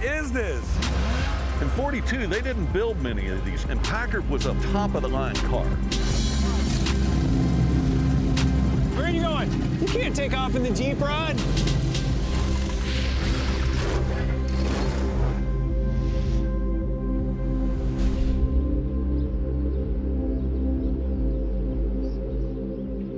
is this? In 42, they didn't build many of these, and Packard was a top-of-the-line car. Where are you going? You can't take off in the Jeep, Rod.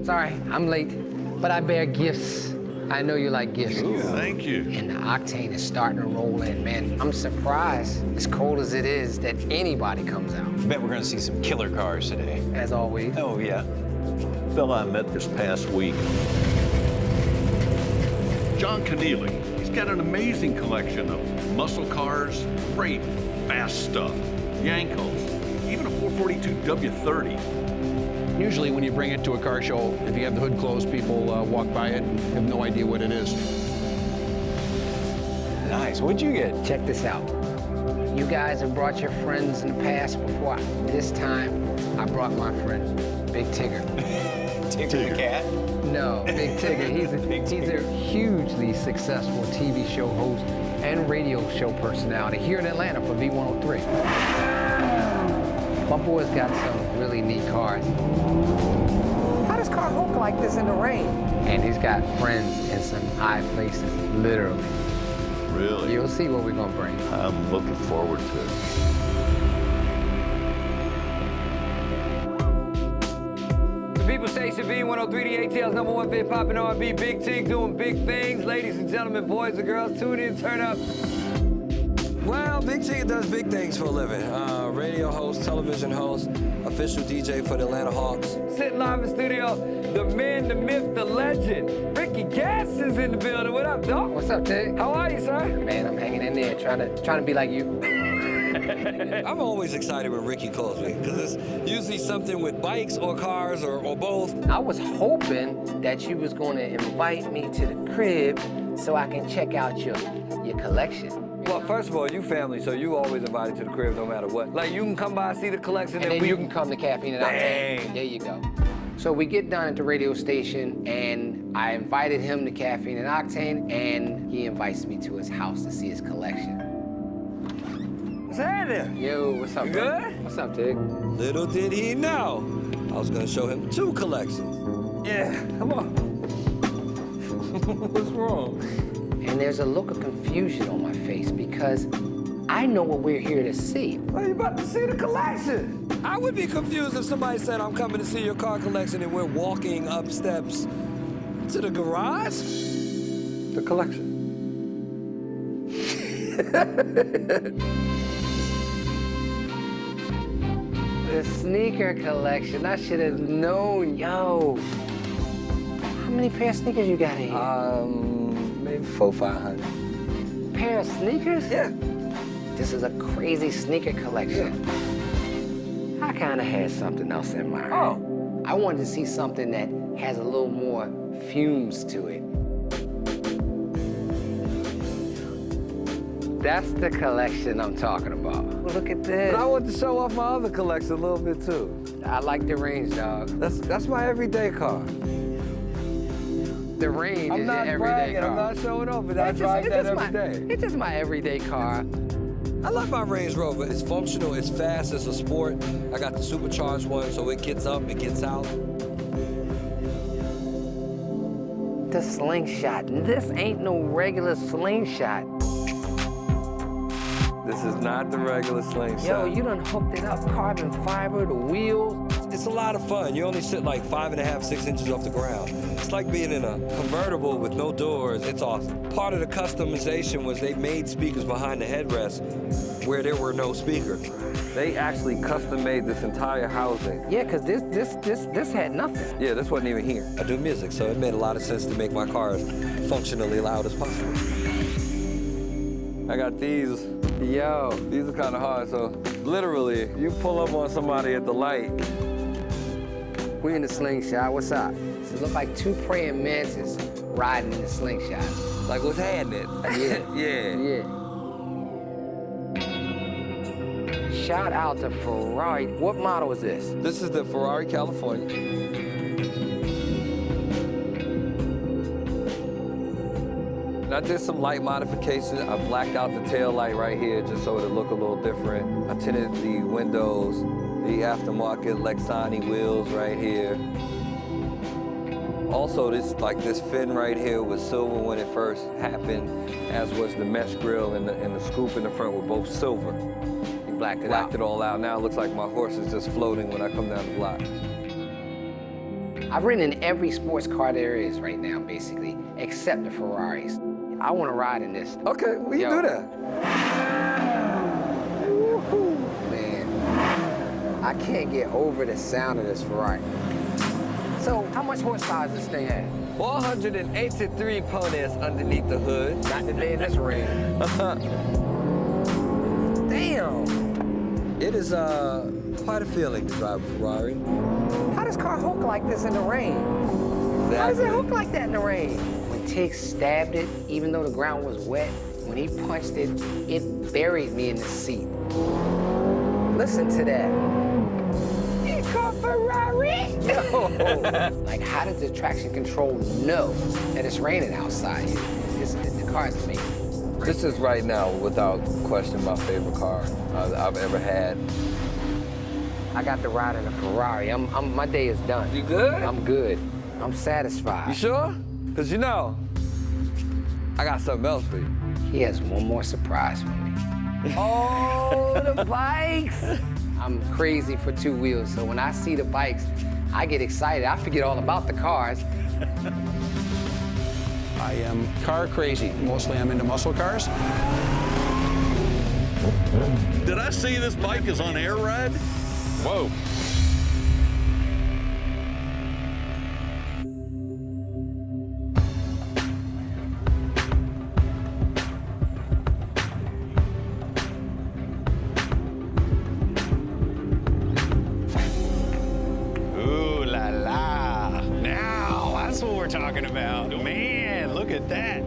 Sorry, I'm late, but I bear gifts. I know you like gifts. Ooh, thank you. And the octane is starting to roll in, man. I'm surprised, as cold as it is, that anybody comes out. I bet we're gonna see some killer cars today. As always. Oh, yeah. Fella I met this past week. John Keneally. He's got an amazing collection of muscle cars, great, fast stuff, Yankos, even a 442 W30. Usually when you bring it to a car show, if you have the hood closed, people walk by it and have no idea what it is. Nice. What'd you get? Check this out. You guys have brought your friends in the past before. This time, I brought my friend, Big Tigger. Tigger the cat? No, Big Tigger. He's a hugely successful TV show host and radio show personality here in Atlanta for V103. My boy's got some really neat cars. How does car look like this in the rain? And he's got friends in some high places, literally. Really? You'll see what we're gonna bring. I'm looking forward to it. The People Station V103, the ATL's #1 fit popping R&B, Big Tig doing big things. Ladies and gentlemen, boys and girls, tune in, turn up. Well, Big Tig does big things for a living. Radio host, television host, official DJ for the Atlanta Hawks. Sitting live in studio, the man, the myth, the legend, Ricky Gas is in the building. What up, dog? What's up, Tig? How are you, sir? Man, I'm hanging in there, trying to be like you. I'm always excited when Ricky calls me, because it's usually something with bikes or cars or both. I was hoping that you was gonna invite me to the crib so I can check out your collection. Well, first of all, you family, so you always invited to the crib no matter what. Like, you can come by, see the collection, And then you can come to Caffeine and Octane. Dang. There you go. So we get down at the radio station, and I invited him to Caffeine and Octane, and he invites me to his house to see his collection. What's happening? Yo, what's up, You bro? good? What's up, Tig? Little did he know, I was gonna show him 2 collections. Yeah, come on. What's wrong? And there's a look of confusion on my face because I know what we're here to see. Well, you about to see the collection. I would be confused if somebody said, I'm coming to see your car collection, and we're walking up steps to the garage. The collection. The sneaker collection, I should have known, yo. How many pair of sneakers you got in here? Maybe 400-500. Pair of sneakers? Yeah. This is a crazy sneaker collection. I kind of had something else in mind. Oh. I wanted to see something that has a little more fumes to it. That's the collection I'm talking about. Look at this. But I want to show off my other collection a little bit too. I like the range, dog. That's my everyday car. The range I'm is not your everyday bragging, car. I'm not showing off, but I drive that every day. It's just my everyday car. I love my Range Rover. It's functional, it's fast, it's a sport. I got the supercharged one, so it gets up, it gets out. The slingshot. This ain't no regular slingshot. This is not the regular slingshot. Yo, you done hooked it up, carbon fiber, the wheels. It's a lot of fun. You only sit like 5.5, 6 inches off the ground. It's like being in a convertible with no doors. It's awesome. Part of the customization was they made speakers behind the headrest where there were no speakers. They actually custom made this entire housing. Yeah, cause this had nothing. Yeah, this wasn't even here. I do music, so it made a lot of sense to make my cars functionally loud as possible. I got these. Yo. These are kind of hard, so literally, you pull up on somebody at the light. We in the slingshot, what's up? It look like 2 praying mantises riding in the slingshot. Like, what's happening? Yeah. Yeah. Yeah. Shout out to Ferrari. What model is this? This is the Ferrari California. Now I did some light modifications. I blacked out the tail light right here just so it'd look a little different. I tinted the windows, the aftermarket Lexani wheels right here. Also, this fin right here was silver when it first happened, as was the mesh grille and the scoop in the front were both silver. You blacked it all out. Now it looks like my horse is just floating when I come down the block. I've ridden in every sports car there is right now, basically, except the Ferraris. I want to ride in this. Okay, we can do that. Woo-hoo, man, I can't get over the sound of this Ferrari. So, how much horsepower does this thing have? 483 ponies underneath the hood. Not today in this rain. Damn. It is quite a feeling to drive a Ferrari. How does car hook like this in the rain? Exactly. How does it hook like that in the rain? When Tig stabbed it, even though the ground was wet, when he punched it, it buried me in the seat. Listen to that. You call Ferrari? No. Like, how does the traction control know that it's raining outside? The car's amazing. This is right now, without question, my favorite car I've ever had. I got to ride in a Ferrari. My day is done. You good? I'm good. I'm satisfied. You sure? Because you know, I got something else for you. He has one more surprise for me. Oh, the bikes! I'm crazy for two wheels, so when I see the bikes, I get excited. I forget all about the cars. I am car crazy. Mostly I'm into muscle cars. Did I see this bike is on air ride? Whoa. Ooh la la. Now, that's what we're talking about. Man, look at that.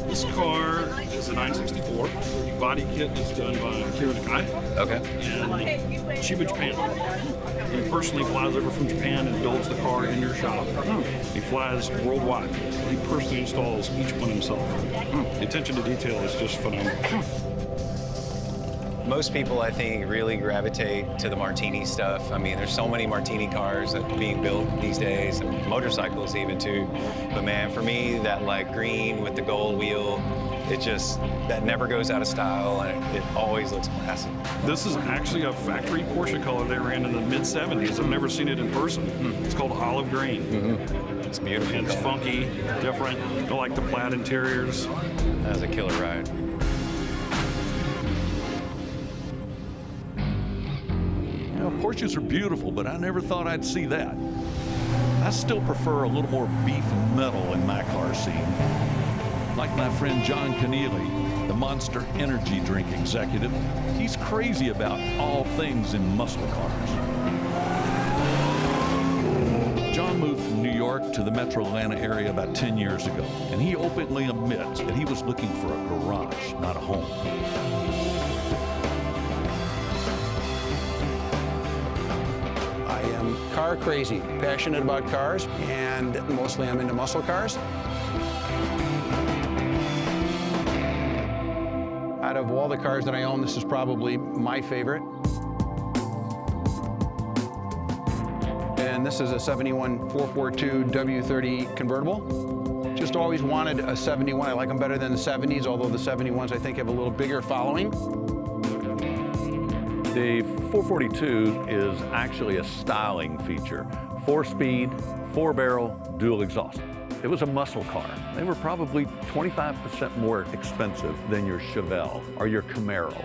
This car is a 964. The body kit is done by AutomotiveRestoration. Okay. And Chiba, Japan. He personally flies over from Japan and builds the car in your shop. He flies worldwide. He personally installs each one himself. The attention to detail is just phenomenal. Most people, I think, really gravitate to the Martini stuff. I mean, there's so many Martini cars that are being built these days, and motorcycles even too. But man, for me, that like green with the gold wheel, that never goes out of style, and it always looks classy. This is actually a factory Porsche color they ran in the mid-70s. I've never seen it in person. It's called olive green. It's beautiful. And it's funky, different. I like the plaid interiors. That was a killer ride. You know, Porsches are beautiful, but I never thought I'd see that. I still prefer a little more beef and metal in my car scene. Like my friend John Keneally, the Monster Energy drink executive, he's crazy about all things in muscle cars. John moved from New York to the metro Atlanta area about 10 years ago, and he openly admits that he was looking for a garage, not a home. I am car crazy, passionate about cars, and mostly I'm into muscle cars. Out of all the cars that I own, this is probably my favorite. And this is a 71 442 W30 convertible. Just always wanted a 71. I like them better than the 70s, although the 71s I think have a little bigger following. The 442 is actually a styling feature. 4-speed, 4-barrel, dual exhaust. It was a muscle car. They were probably 25% more expensive than your Chevelle or your Camaro.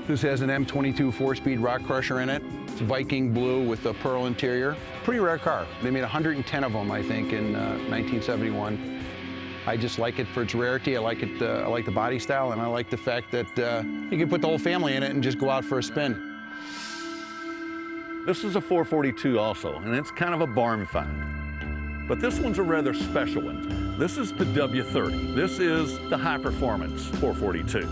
This has an M22 4-speed rock crusher in it. It's Viking blue with a pearl interior. Pretty rare car. They made 110 of them, I think, in 1971. I just like it for its rarity. I like it. I like the body style, and I like the fact that you can put the whole family in it and just go out for a spin. This is a 442 also, and it's kind of a barn find. But this one's a rather special one. This is the W30. This is the high-performance 442.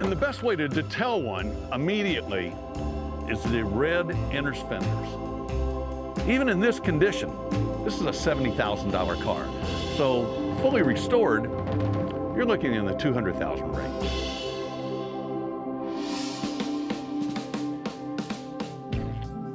And the best way to tell one immediately is the red inner fenders. Even in this condition, this is a $70,000 car. So fully restored, you're looking in the $200,000 range.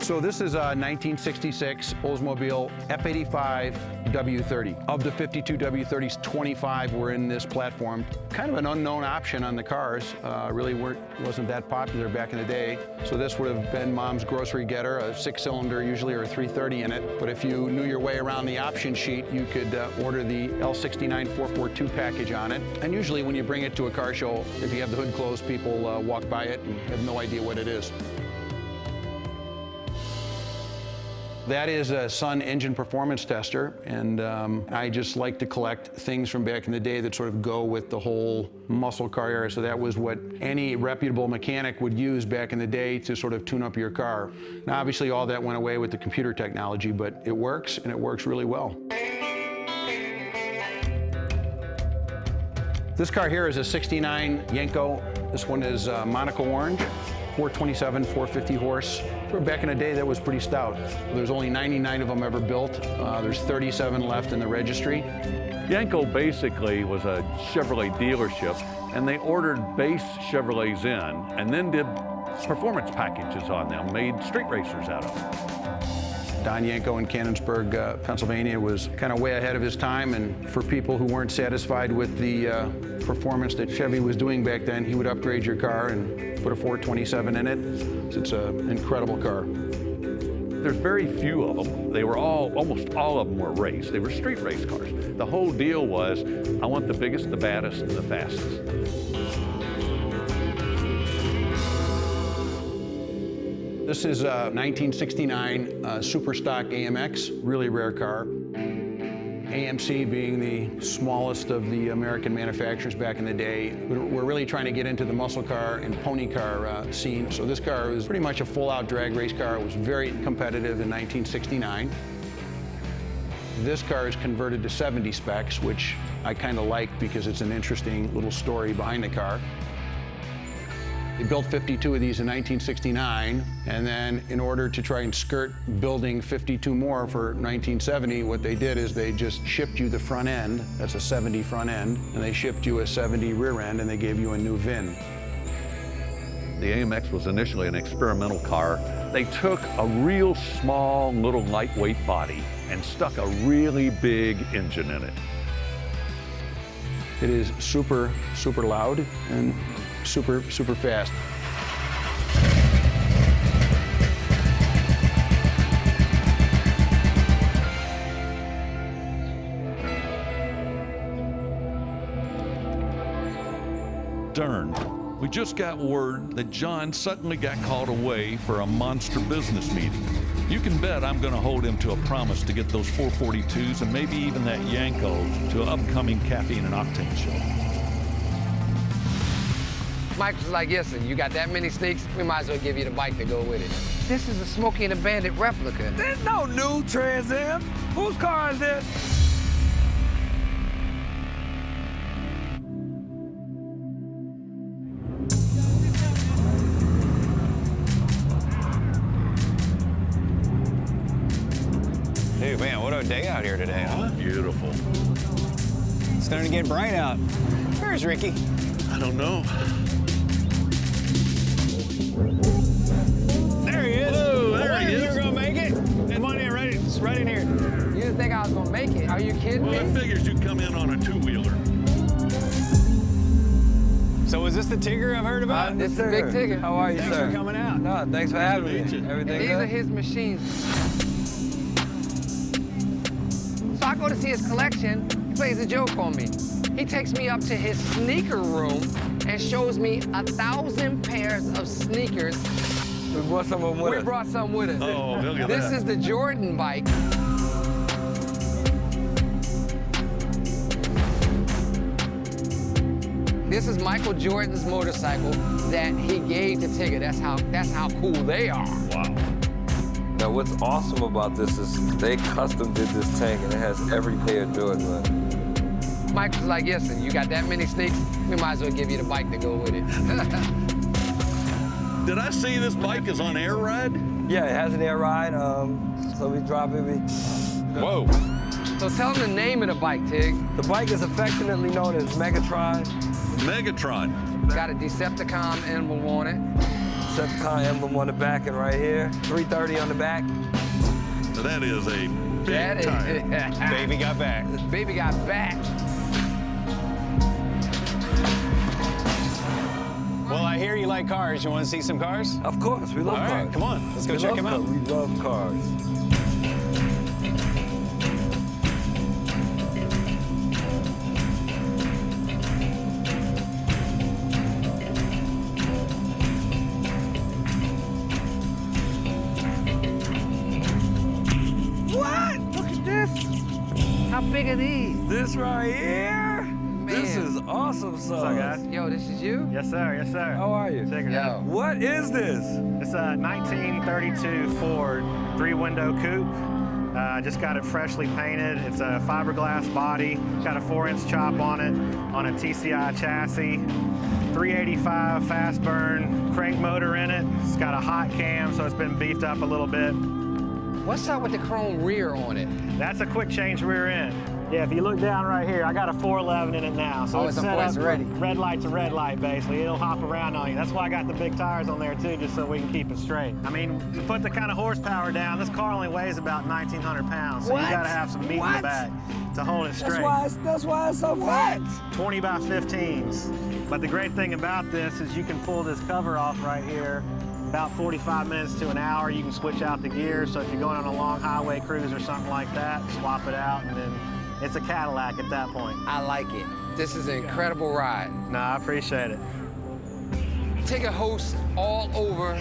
So this is a 1966 Oldsmobile F85 W30. Of the 52 W30s, 25 were in this platform. Kind of an unknown option on the cars. Really wasn't that popular back in the day. So this would have been mom's grocery getter, a 6-cylinder usually, or a 330 in it. But if you knew your way around the option sheet, you could order the L69 442 package on it. And usually when you bring it to a car show, if you have the hood closed, people walk by it and have no idea what it is. That is a Sun engine performance tester, and I just like to collect things from back in the day that sort of go with the whole muscle car era. So that was what any reputable mechanic would use back in the day to sort of tune up your car. Now, obviously, all that went away with the computer technology, but it works, and it works really well. This car here is a 69 Yenko. This one is Monaco Orange. 427, 450 horse. Back in the day, that was pretty stout. There's only 99 of them ever built. There's 37 left in the registry. Yenko basically was a Chevrolet dealership, and they ordered base Chevrolets in and then did performance packages on them, made street racers out of them. Don Yenko in Canonsburg, Pennsylvania was kind of way ahead of his time, and for people who weren't satisfied with the performance that Chevy was doing back then, he would upgrade your car and put a 427 in it. So it's an incredible car. There's very few of them. They were almost all of them were race. They were street race cars. The whole deal was, I want the biggest, the baddest, and the fastest. This is a 1969 Super Stock AMX, really rare car. AMC being the smallest of the American manufacturers back in the day. We're really trying to get into the muscle car and pony car scene. So this car was pretty much a full-out drag race car. It was very competitive in 1969. This car is converted to 70 specs, which I kind of like because it's an interesting little story behind the car. They built 52 of these in 1969, and then in order to try and skirt building 52 more for 1970, what they did is they just shipped you the front end. That's a 70 front end, and they shipped you a 70 rear end, and they gave you a new VIN. The AMX was initially an experimental car. They took a real small, little lightweight body and stuck a really big engine in it. It is super, super loud and super, super fast. Darn. We just got word that John suddenly got called away for a monster business meeting. You can bet I'm going to hold him to a promise to get those 442s and maybe even that Yenko to an upcoming Caffeine and Octane show. Mike was like, listen, you got that many sneaks, we might as well give you the bike to go with it. This is a Smokey and the Bandit replica. There's no new Trans Am. Whose car is this? Dude, man, what a day out here today, huh? Beautiful. It's starting to get bright out. Where's Ricky? I don't know. There he is. Whoa, there he is. You're gonna make it? Come on in, right in here. You didn't think I was gonna make it? Are you kidding Well, I me? figures you'd come in on a two-wheeler. So is this the Tigger I've heard about? This is Big Tigger. How are you, Thanks sir? for coming out. No, thanks for having me. Everything These good? are his machines. So I go to see his collection, he plays a joke on me. He takes me up to his sneaker room and shows me 1,000 pairs of sneakers. We brought some of them with We us. brought some with us. Oh, look at This that. is the Jordan bike. This is Michael Jordan's motorcycle that he gave to Tigger. That's how cool they are. Wow. Now, what's awesome about this is they custom did this tank, and it has every pair of Jordans on it. Mike was like, listen, you got that many sneaks, we might as well give you the bike to go with it. Did I see this bike is on air ride? Yeah, it has an air ride. So we drop it. Whoa. So tell them the name of the bike, Tig. The bike is affectionately known as Megatron. Megatron. Got a Decepticon emblem on it. Decepticon emblem on the back and right here. 330 on the back. That is a big tire. Baby got back. Baby got back. Well, I hear you like cars. You want to see some cars? Of course, we love All cars. right, come on. Let's go check them out. We love cars. What? Look at this. How big are these? This right here? This Man. is awesome sauce. What's up, guys? Yo, this is you? Yes, sir. Yes, sir. How are you? Check it out. Yo. What is this? It's a 1932 Ford 3-window coupe. Just got it freshly painted. It's a fiberglass body. Got a 4-inch chop on it, on a TCI chassis. 385 fast burn crank motor in it. It's got a hot cam, so it's been beefed up a little bit. What's up with the chrome rear on it? That's a quick change rear end. Yeah, if you look down right here, I got a 411 in it now. So Oh, it's it's set up ready. red light to red light, basically. It'll hop around on you. That's why I got the big tires on there, too, just so we can keep it straight. I mean, to put the kind of horsepower down, this car only weighs about 1,900 pounds, so What? you gotta have some meat in the back to hold it straight. That's why it's so fat. 20 by 15s. But the great thing about this is you can pull this cover off right here. About 45 minutes to an hour, you can switch out the gears. So if you're going on a long highway cruise or something like that, swap it out, and then it's a Cadillac at that point. I like it. This is an incredible ride. No, I appreciate it. Take a host all over,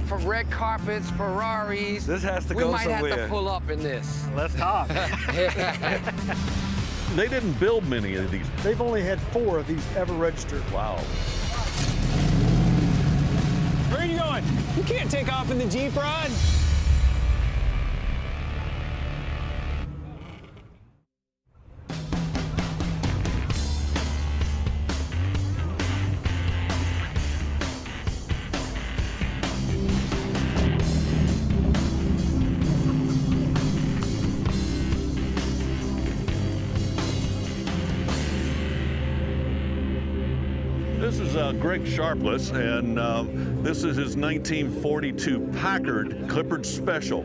from red carpets, Ferraris. This has to we go might have somewhere. to pull up in this. Let's talk. They didn't build many of these. They've only had 4 of these ever registered. Wow. Where are you going? You can't take off in the Jeep, Rod. This is Greg Sharpless, and this is his 1942 Packard Clippard Special.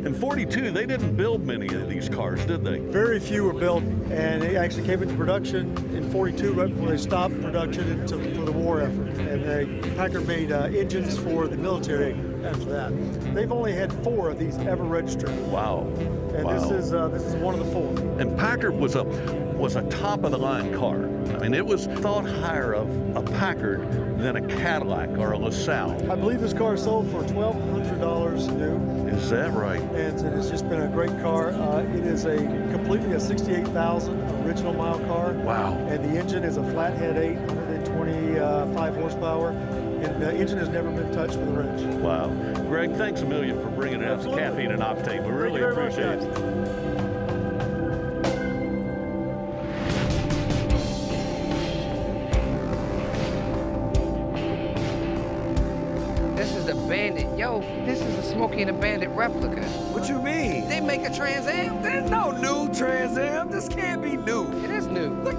In 42, they didn't build many of these cars, did they? Very few were built, and they actually came into production in 42 right before they stopped production for the war effort. And Packard made engines for the military after that. They've only had 4 of these ever registered. Wow. And wow. this is one of the 4. And Packard was a top of the line car. I mean, it was thought higher of a Packard than a Cadillac or a LaSalle. I believe this car sold for $1,200 new. Is that right? And it's just been a great car. It is completely a 68,000 original mile car. Wow. And the engine is a flathead 8, 125 horsepower. And the engine has never been touched with a wrench. Wow. Greg, thanks a million for bringing us Caffeine and Octane. We really appreciate it. This is the Bandit. Yo, this is the Smokey and the Bandit replica. What you mean? They make a Trans Am. There's no new Trans Am. This can't be new. It is new. Look,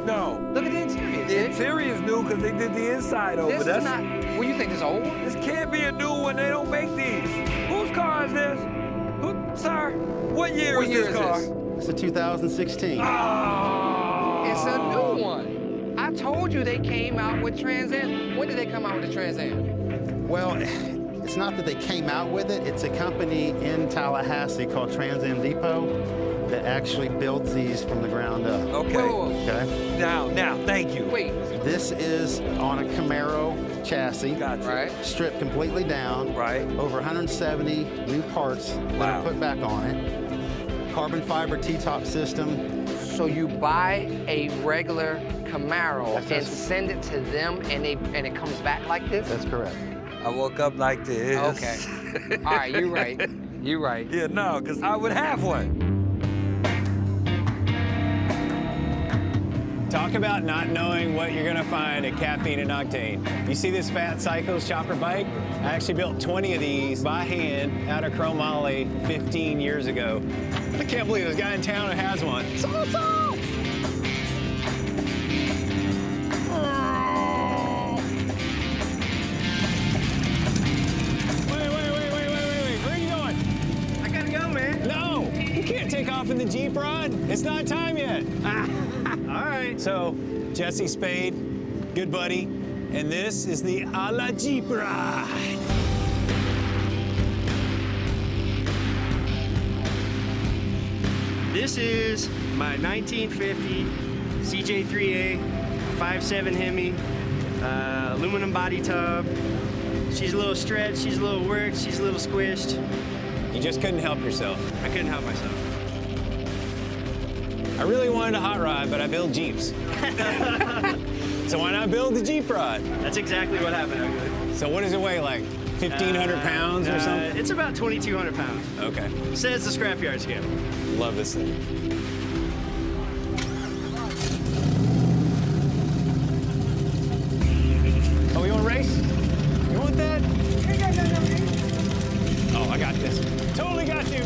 No. look at the interior. The Tig. interior is new because they did the inside over. This is not. Well, you think this old? This can't be a new one. They don't make these. Whose car is this? Sir, what year is this car? It's a 2016. Oh. It's a new one. I told you they came out with Trans Am. When did they come out with the Trans Am? Well, it's not that they came out with it. It's a company in Tallahassee called Trans Am Depot that actually builds these from the ground up. Okay. Whoa. Okay. Now, thank you. Wait. This is on a Camaro chassis. Gotcha. Right. Stripped completely down. Right. Over 170 new parts that Wow. are put back on it. Carbon fiber T-top system. So you buy a regular Camaro and send it to them, and it comes back like this? That's correct. I woke up like this. Okay. All right, you're right. You're right. Yeah, no, because I would have one. Talk about not knowing what you're gonna find at Caffeine and Octane. You see this Fat Cycles chopper bike? I actually built 20 of these by hand out of chromoly 15 years ago. I can't believe there's a guy in town who has one. It's awesome! Wait, where are you going? I gotta go, man. No, you can't take off in the Jeep rod. It's not time yet. All right. So, Jesse Spade, good buddy, and this is the A La Jeep ride. This is my 1950 CJ3A 5.7 Hemi, aluminum body tub. She's a little stretched, she's a little worked, she's a little squished. You just couldn't help yourself. I couldn't help myself. I really wanted a hot rod, but I build Jeeps. So why not build the Jeep rod? That's exactly what happened, actually. So what does it weigh, like 1,500 pounds or something? It's about 2,200 pounds. Okay. Says the scrapyard scale. Love this thing. Oh, you want to race? You want that? Oh, I got this. Totally got you.